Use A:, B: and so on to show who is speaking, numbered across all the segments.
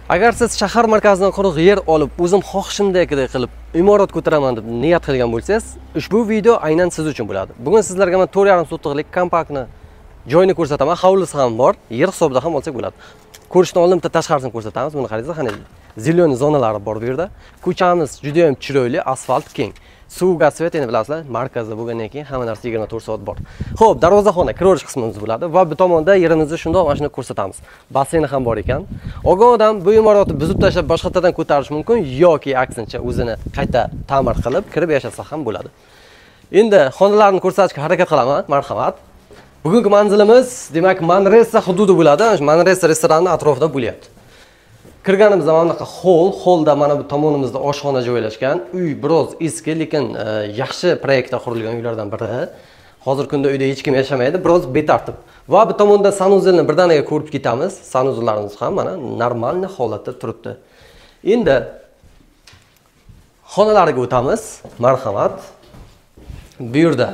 A: Agar siz shahar markazidan quruq yer olib, o'zim xohishimdek qilib imorat ko'taraman deb niyat qilgan bo'lsangiz, ushbu video aynan siz uchun bo'ladi. Bugun sizlarga men 4,5 sotixlik kompaktni joyini ko'rsataman. Hovlisi ham bor, yer hisobida ham olsak bo'ladi. Ko'rishdan oldin bitta tashqarisini ko'rsatamiz. Buni qaranglar, qani zilyon zonalari bor bu yerda. Ko'chamiz juda ham chiroyli, asfalt keng. Suv, gaz, svet endi bilasizlar, markazda bo'lgandan keyin hamma narsa 24 soat bor. Xo'p, darvozaxona, kirish qismimiz bo'ladi va bu tomonda yerimizni shundoq mana shuni ko'rsatamiz. Basseyni ham bor ekan. Olgan odam bu imoratni buzib tashlab boshqalardan ko'tarish mumkin yoki aksincha o'zini qayta ta'mir qilib kirib yashasa ham bo'ladi. Endi xonalarni ko'rsatishga harakat qilaman, marhamat. Bugungi manzilimiz, demak, Manresa hududi bo'ladi. Manresa restorani atrofida bo'lyapti. Kirganimizda mana bunaqa holda mana bu tomonimizda oshxona joylashgan. Uy biroz eski, lekin yaxshi proyektda qurilgan uylardan biri. Hozirgi kunda uyda hech kim yashamaydi, biroz betartib. Va bu tomonda sanuzelni birdaniga ko'rib ketamiz. Sanuzellarimiz ham mana normal holatda turibdi. Endi xonalarga o'tamiz. Marhamat. Bu yerda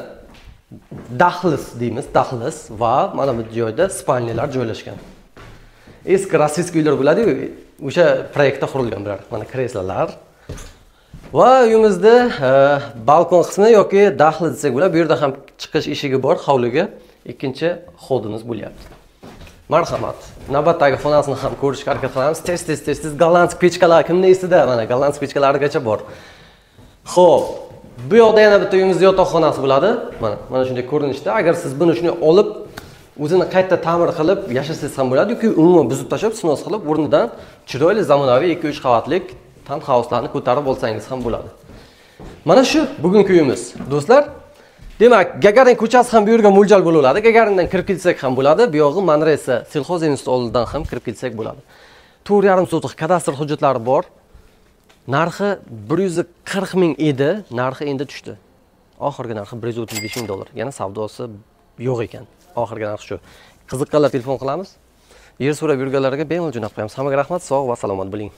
A: dahliz deymiz, dahliz va mana bu joyda spalniyalar joylashgan. Eski rossiyskiy uylar bo'ladi-ku, o'sha proyektda qurilgan bular. Mana kreslolar. Va uyimizda balkon qismi yoki dahliz desak bo'ladi. Bu yerda ham chiqish eshigi bor, hovliga. Ikkinchi xodimiz bo'lyapti. Marhamat. Navbatdagi xonasini ham ko'rishga harakat qilamiz. Tez gollandsk pechkalar kimning esida? Mana gollandsk pechkalarigacha bor. Xo'p, bu yoqda yana bitta uyimizda yotoqxonasi bo'ladi. Mana shunday ko'rinishda. Agar siz buni shunday olib o'zini qayta ta'mir qilib yashasangiz ham bo'ladi yoki umuman buzib tashlab, snos qilib o'rnidan chiroyli zamonaviy 2-3 qavatlik townhouse'larni ko'tarib olsangiz ham bo'ladi. Mana shu bugungi uyimiz. Do'stlar, demak, Gagarin ko'chasi ham bu yerga mo'ljal bo'ladi. Gagarindan kirib ketsak ham bo'ladi. Bu yog'i Manresa Selxoz instituti oldidan ham kirib ketsak bo'ladi. 4,5 sotix kadastr hujjatlari bor. Narxi 140 ming edi, narxi endi tushdi. Oxirgi narxi 135 ming dollar. Yana savdosi yo'q ekan. Oxirgi narx shu. Qiziqqanlar telefon qilamiz. Yer so'rab yurganlarga bemalol jo'nab qo'yamiz. Hammaga rahmat, sog' va salomat bo'ling.